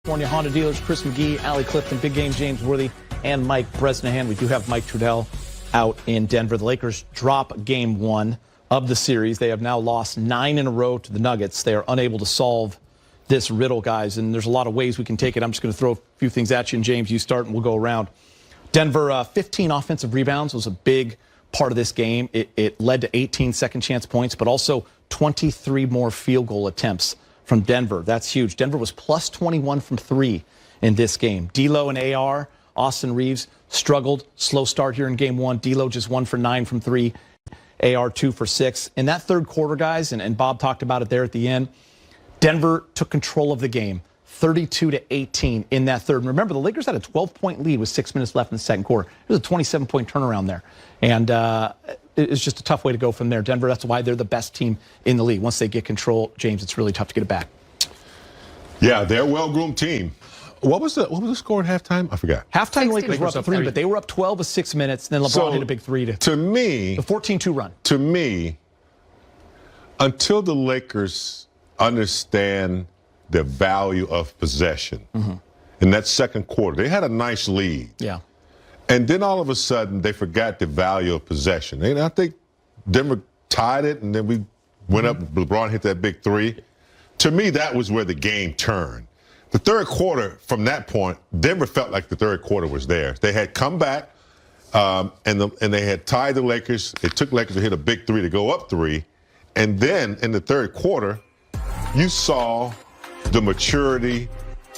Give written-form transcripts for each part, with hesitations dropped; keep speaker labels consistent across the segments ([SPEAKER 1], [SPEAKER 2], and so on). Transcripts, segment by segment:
[SPEAKER 1] California Honda dealers, Chris McGee, Allie Clifton, Big Game James Worthy, and Mike Bresnahan. We do have Mike Trudell out in Denver. The Lakers drop game one of the series. They have now lost 9 in a row to the Nuggets. They are unable to solve this riddle, guys, and there's a lot of ways we can take it. I'm just going to throw a few things at you, and James, you start, and we'll go around. Denver, 15 offensive rebounds was a big part of this game. It led to 18 second-chance points, but also 23 more field goal attempts from Denver. That's huge. Denver was plus 21 from 3 in this game. D'Lo and AR, Austin Reeves, struggled. Slow start here in game one. D'Lo just 1 for 9 from 3. AR 2 for 6. In that third quarter, guys, and Bob talked about it there at the end, Denver took control of the game, 32-18 in that third. And remember, the Lakers had a 12-point lead with 6 minutes left in the second quarter. It was a 27-point turnaround there. And it's just a tough way to go from there. Denver, that's why they're the best team in the league. Once they get control, James, it's really tough to get it back.
[SPEAKER 2] Yeah, they're a well-groomed team. What was the score at halftime? I forgot.
[SPEAKER 1] Halftime, the Lakers were up 3, but they were up 12 with 6 minutes. Then LeBron hit a big 3
[SPEAKER 2] to me,
[SPEAKER 1] the 14-2 run.
[SPEAKER 2] To me, until the Lakers understand the value of possession in that second quarter, they had a nice lead.
[SPEAKER 1] Yeah.
[SPEAKER 2] And then all of a sudden, they forgot the value of possession. And I think Denver tied it, and then we went up. LeBron hit that big 3. To me, that was where the game turned. The third quarter, from that point, Denver felt like the third quarter was theirs. They had come back, and they had tied the Lakers. It took Lakers to hit a big 3 to go up 3. And then in the third quarter, you saw the maturity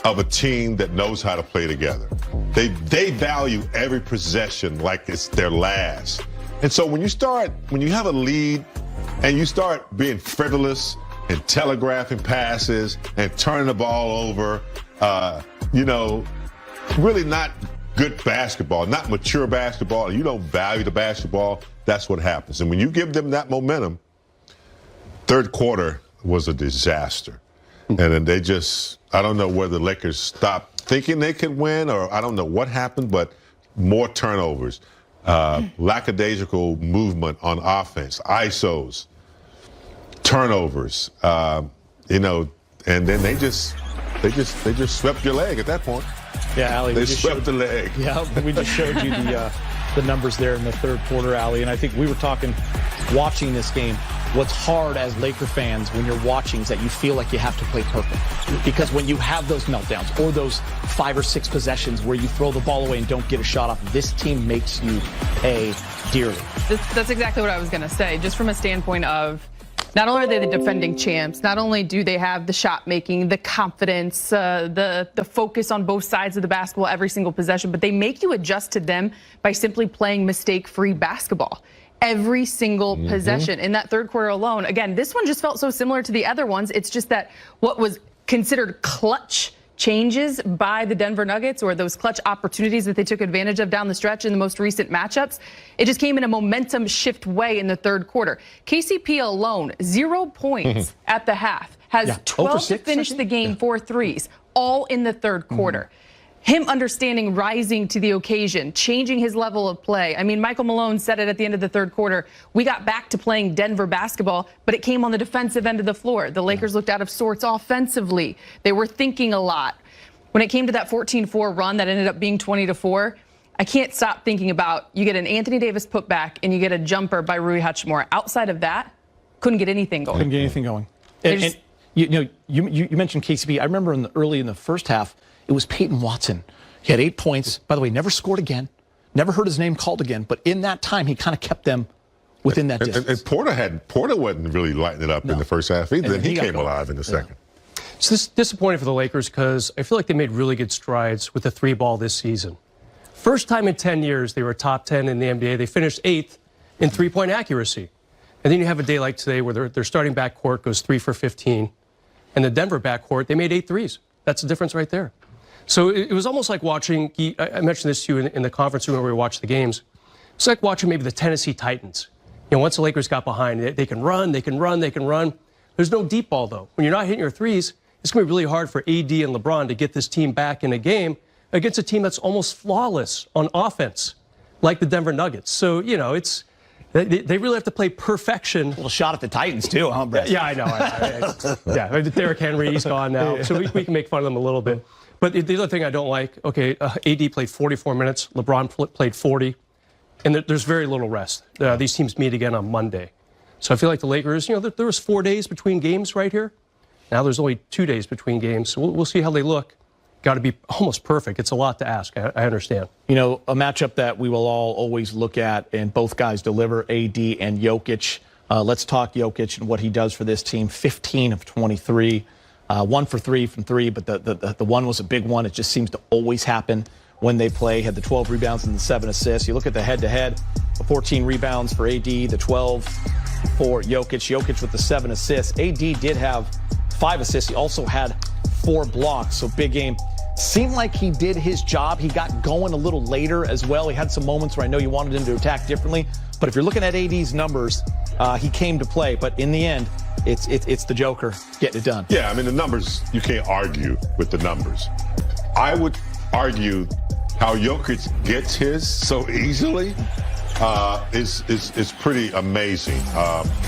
[SPEAKER 2] of a team that knows how to play together. They value every possession like it's their last. And so when you have a lead and you start being frivolous and telegraphing passes and turning the ball over, really not good basketball, not mature basketball, and you don't value the basketball, that's what happens. And when you give them that momentum, third quarter was a disaster. And then I don't know whether the Lakers stopped thinking they could win, or I don't know what happened, but more turnovers, lackadaisical movement on offense, ISOs, turnovers, and then they just swept your leg at that point.
[SPEAKER 1] Yeah, Allie,
[SPEAKER 2] they swept the leg.
[SPEAKER 1] Yeah, we just showed you the numbers there in the third quarter, Allie, and I think we were watching this game. What's hard as Laker fans when you're watching is that you feel like you have to play perfect. Because when you have those meltdowns or those 5 or 6 possessions where you throw the ball away and don't get a shot off, this team makes you pay dearly.
[SPEAKER 3] That's exactly what I was going to say. Just from a standpoint of not only are they the defending champs, not only do they have the shot making, the confidence, the focus on both sides of the basketball every single possession, but they make you adjust to them by simply playing mistake-free basketball. Every single possession in that third quarter alone. Again, this one just felt so similar to the other ones. It's just that what was considered clutch changes by the Denver Nuggets, or those clutch opportunities that they took advantage of down the stretch in the most recent matchups, it just came in a momentum shift way in the third quarter. KCP alone, 0 points at the half, has 12 to finish the game, 4 threes, all in the third quarter. Him understanding, rising to the occasion, changing his level of play. I mean, Michael Malone said it at the end of the third quarter. We got back to playing Denver basketball, but it came on the defensive end of the floor. The Lakers looked out of sorts offensively. They were thinking a lot. When it came to that 14-4 run that ended up being 20-4, I can't stop thinking about, you get an Anthony Davis putback and you get a jumper by Rui Hachimura. Outside of that, couldn't get anything going.
[SPEAKER 1] Couldn't get anything going. And you mentioned KCP. I remember early in the first half, it was Peyton Watson. He had 8 points. By the way, never scored again. Never heard his name called again. But in that time, he kind of kept them within that distance.
[SPEAKER 2] And Porter wasn't really lighting it up in the first half either. Then he came alive in the second.
[SPEAKER 4] So this is disappointing for the Lakers because I feel like they made really good strides with the 3-ball this season. First time in 10 years they were top 10 in the NBA. They finished 8th in 3-point accuracy. And then you have a day like today where their starting backcourt goes 3 for 15. And the Denver backcourt, they made 8 threes. That's the difference right there. So it was almost like watching, I mentioned this to you in the conference room where we watched the games. It's like watching maybe the Tennessee Titans. Once the Lakers got behind, they can run, they can run, they can run. There's no deep ball, though. When you're not hitting your threes, it's going to be really hard for AD and LeBron to get this team back in a game against a team that's almost flawless on offense, like the Denver Nuggets. So, They really have to play perfection.
[SPEAKER 1] A little shot at the Titans, too, huh, Brett?
[SPEAKER 4] Yeah, I know. Yeah, Derrick Henry, he's gone now. So we can make fun of them a little bit. But the other thing I don't like, okay, AD played 44 minutes, LeBron played 40, and there's very little rest. These teams meet again on Monday. So I feel like the Lakers, there was 4 days between games right here. Now there's only 2 days between games. So we'll see how they look. Got to be almost perfect. It's a lot to ask. I understand.
[SPEAKER 1] A matchup that we will all always look at, and both guys deliver, AD and Jokic. Let's talk Jokic and what he does for this team. 15 of 23, 1 for 3 from 3, but the one was a big one. It just seems to always happen when they play. Had the 12 rebounds and the 7 assists. You look at the head-to-head, the 14 rebounds for AD, the 12 for Jokic. Jokic with the 7 assists. AD did have 5 assists. He also had 4 blocks, so big game. Seemed like he did his job. He got going a little later as well. He had some moments where I know you wanted him to attack differently, but if you're looking at AD's numbers, he came to play. But in the end, it's the Joker getting it done.
[SPEAKER 2] Yeah, I mean, the numbers, you can't argue with the numbers. I would argue how Jokic gets his so easily is pretty amazing.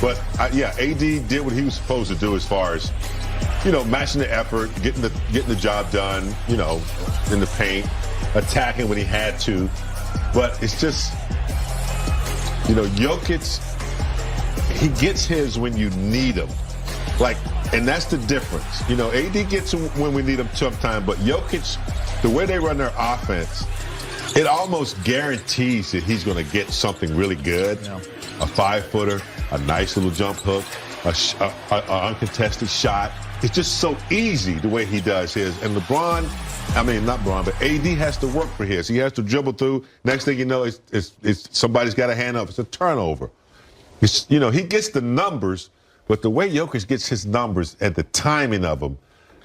[SPEAKER 2] But AD did what he was supposed to do as far as, matching the effort, getting the job done, in the paint, attacking when he had to. But it's just, Jokic, he gets his when you need him. And that's the difference. AD gets him when we need him sometimes, but Jokic, the way they run their offense, it almost guarantees that he's going to get something really good. Yeah. A 5-footer, a nice little jump hook, an uncontested shot. It's just so easy the way he does his. And not Braun, but AD has to work for his. He has to dribble through. Next thing you know, it's somebody's got a hand up. It's a turnover. He gets the numbers, but the way Jokic gets his numbers and the timing of them,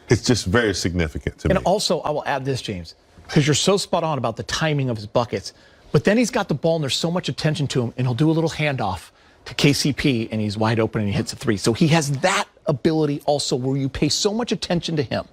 [SPEAKER 2] it's just very significant to me.
[SPEAKER 1] And also, I will add this, James, because you're so spot on about the timing of his buckets. But then he's got the ball and there's so much attention to him, and he'll do a little handoff to KCP, and he's wide open and he hits a 3. So he has that ability also where you pay so much attention to him.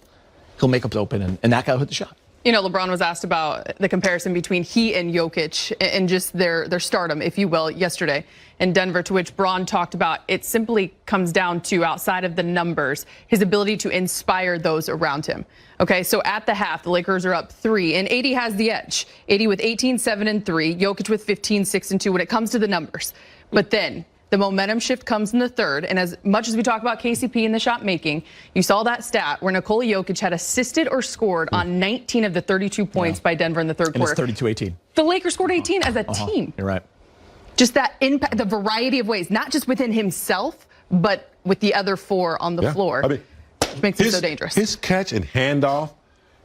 [SPEAKER 1] He'll make up open, and that guy will hit the shot.
[SPEAKER 3] LeBron was asked about the comparison between he and Jokic and just their stardom, if you will, yesterday in Denver, to which Braun talked about it simply comes down to, outside of the numbers, his ability to inspire those around him. Okay, so at the half, the Lakers are up 3, and AD has the edge. AD with 18, 7, and 3, Jokic with 15, 6, and 2 when it comes to the numbers. But then the momentum shift comes in the third, and as much as we talk about KCP and the shot making, you saw that stat where Nikola Jokic had assisted or scored on 19 of the 32 points by Denver in the third quarter.
[SPEAKER 1] It's 32-18.
[SPEAKER 3] The Lakers scored 18 as a team.
[SPEAKER 1] You're right.
[SPEAKER 3] Just that impact, the variety of ways, not just within himself, but with the other 4 on the floor, which makes it so dangerous.
[SPEAKER 2] His catch and handoff,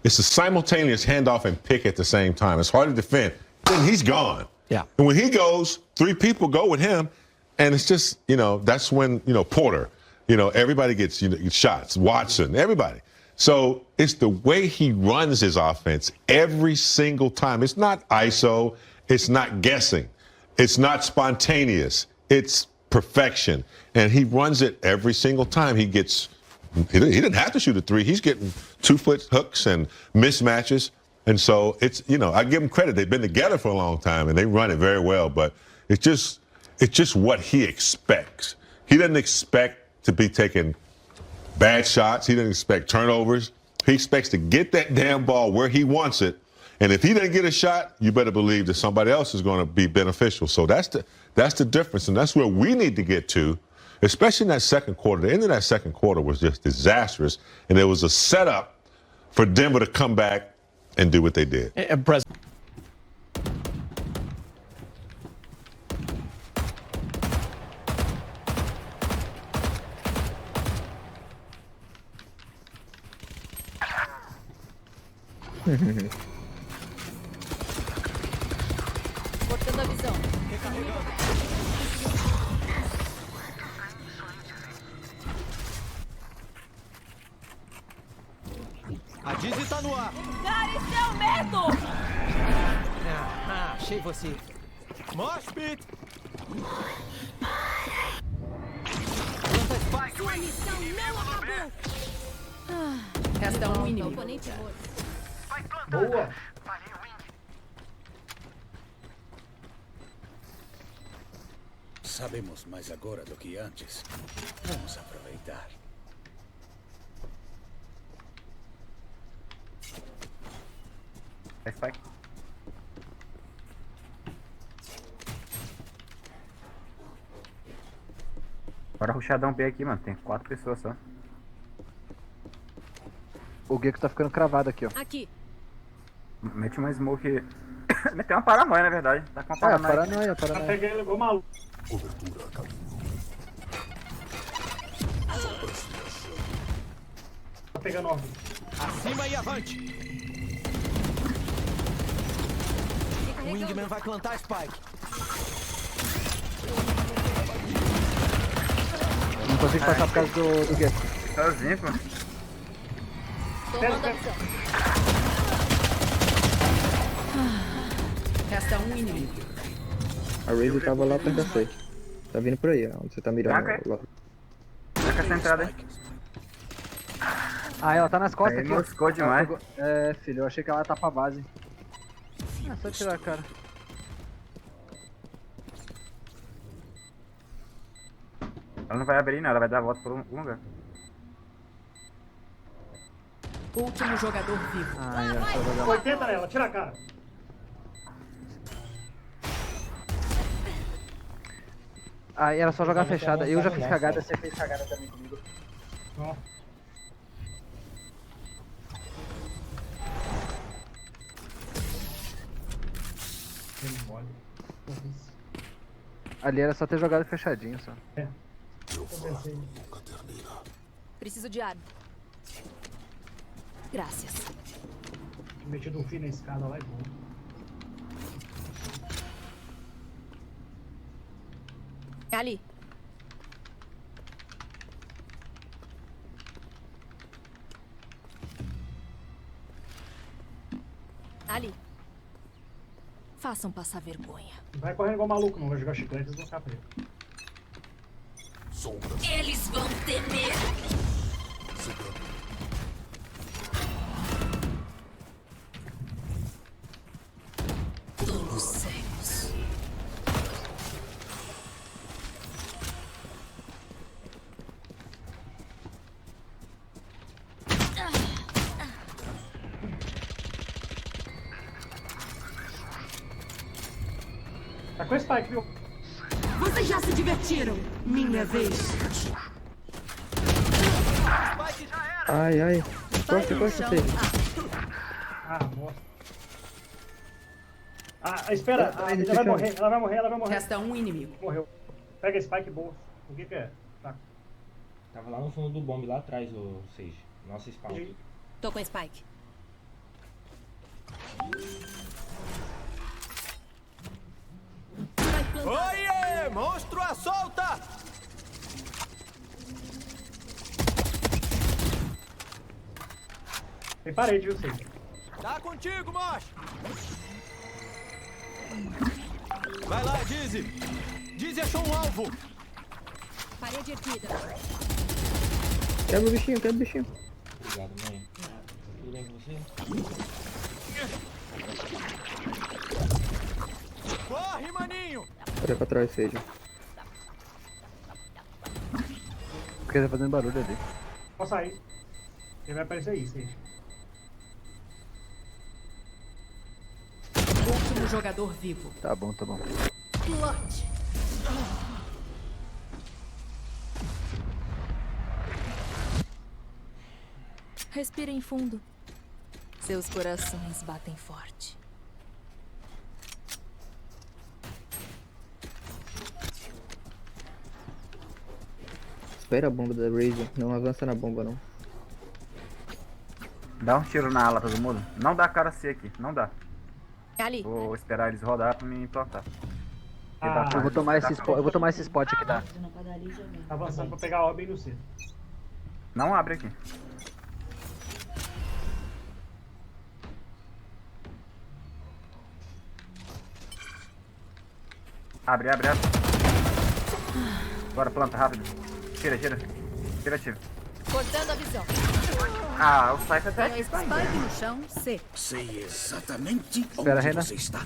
[SPEAKER 2] it's a simultaneous handoff and pick at the same time. It's hard to defend. Then he's gone.
[SPEAKER 1] Yeah.
[SPEAKER 2] And when he goes, 3 people go with him. And it's just, that's when, Porter, everybody gets, shots, Watson, everybody. So it's the way he runs his offense every single time. It's not ISO. It's not guessing. It's not spontaneous. It's perfection. And he runs it every single time. He didn't have to shoot a 3. He's getting 2-foot hooks and mismatches. And so it's, I give him credit. They've been together for a long time and they run it very well. But it's just what he expects. He doesn't expect to be taking bad shots. He doesn't expect turnovers. He expects to get that damn ball where he wants it. And if he doesn't get a shot, you better believe that somebody else is going to be beneficial. So that's the difference. And that's where we need to get to, especially in that second quarter. The end of that second quarter was just disastrous. And there was a setup for Denver to come back and do what they did.
[SPEAKER 5] Cortando a visão.
[SPEAKER 6] A Dizzy tá no ar.
[SPEAKER 5] Cara, isso é um medo!
[SPEAKER 6] Achei você. Mosh pit.
[SPEAKER 5] Sua missão não acabou! Resta um inimigo.
[SPEAKER 6] Boa.
[SPEAKER 7] Sabemos mais agora do que antes. Vamos aproveitar.
[SPEAKER 8] É spike. Bora rushadão B aqui, mano. Tem 4 pessoas só.
[SPEAKER 9] O Gecko tá ficando cravado aqui, ó.
[SPEAKER 5] Aqui.
[SPEAKER 8] Mete uma smoke. Meteu uma paranoia, na verdade. Tá com uma paranoia.
[SPEAKER 9] Paranoia.
[SPEAKER 6] Peguei ele igual maluco. Tá pegando ordem. Acima e avante. O Wingman vai plantar Spike.
[SPEAKER 9] Não consigo passar por causa do Gecko.
[SPEAKER 8] Sozinho, pô.
[SPEAKER 5] Tomando a visão. Resta um inimigo.
[SPEAKER 9] A Raze tava lá perto da C. Tá vindo por aí, ó. Onde você tá mirando. Lá.
[SPEAKER 8] Taca essa entrada aí.
[SPEAKER 9] Ah, ela tá nas costas
[SPEAKER 8] Aí
[SPEAKER 9] aqui, ó.
[SPEAKER 8] moscou demais.
[SPEAKER 9] É, filho, eu achei que ela ia tapar a base. Ah, só tirar a cara.
[SPEAKER 8] Ela não vai abrir, não. Ela vai dar a volta por um lugar.
[SPEAKER 5] Último jogador vivo.
[SPEAKER 9] Ah, é, só jogar.
[SPEAKER 6] 80 nela, tira a cara.
[SPEAKER 9] Ah, era só jogar fechada. Eu já fiz cagada, você fez cagada também comigo.
[SPEAKER 6] Ó.
[SPEAKER 9] Ali era só ter jogado fechadinho, só.
[SPEAKER 5] Preciso de arma. Graças.
[SPEAKER 6] Metido um fio na escada lá e bom.
[SPEAKER 5] Ali. Ali. Façam passar vergonha.
[SPEAKER 6] Não vai correndo igual maluco, não. Vai jogar chiclete e vão ficar presos.
[SPEAKER 5] Eles vão temer. Tolos cegos.
[SPEAKER 6] Tá com esse spike, viu?
[SPEAKER 5] Vocês já se divertiram? Minha vez.
[SPEAKER 9] Ai, ai.
[SPEAKER 5] Vai no chão.
[SPEAKER 6] Ah, bosta. Ah, espera. Ela vai morrer. Ela vai morrer. Ela vai morrer.
[SPEAKER 5] Resta um inimigo.
[SPEAKER 6] Morreu. Pega spike boa. O que é? Tá.
[SPEAKER 10] Tava lá no fundo do bombe, lá atrás, o Sage. Nossa spawn.
[SPEAKER 5] Tô com Spike.
[SPEAKER 6] Oiê! Monstro à solta! Tem parede, viu, Sage? Tá contigo, macho! Vai lá, Dizzy! Dizzy achou um alvo!
[SPEAKER 5] Parede erguida.
[SPEAKER 9] Quebra o bichinho, quebra o bichinho.
[SPEAKER 10] Obrigado, mãe. Tudo bem com você?
[SPEAKER 6] Corre, maninho!
[SPEAKER 9] Olha pra trás, seja. Porque tá fazendo barulho ali.
[SPEAKER 6] Pode sair. Ele vai aparecer aí, Sage.
[SPEAKER 5] Último jogador vivo.
[SPEAKER 9] Tá bom, tá bom.
[SPEAKER 5] Clutch. Respirem fundo. Seus corações batem forte.
[SPEAKER 9] Espera a bomba da Razer. Não avança na bomba, não.
[SPEAKER 8] Dá um tiro na ala, todo mundo. Não dá cara C aqui. Não dá.
[SPEAKER 5] Ali.
[SPEAKER 8] Vou esperar eles rodar pra me plantar.
[SPEAKER 6] Ah,
[SPEAKER 9] Eu vou tomar esse spot aqui, tá?
[SPEAKER 6] tá avançando pra pegar a orbe no C.
[SPEAKER 8] Não abre aqui. Abre, abre, abre. Bora, planta, rápido. Tira, tira. Tira, tira.
[SPEAKER 5] Cortando a visão.
[SPEAKER 8] Ah, o Cypher tá
[SPEAKER 5] Tem
[SPEAKER 8] aqui.
[SPEAKER 5] Spike no chão. C.
[SPEAKER 7] Sei exatamente
[SPEAKER 9] Espera,
[SPEAKER 7] onde
[SPEAKER 9] Renan.
[SPEAKER 7] você está.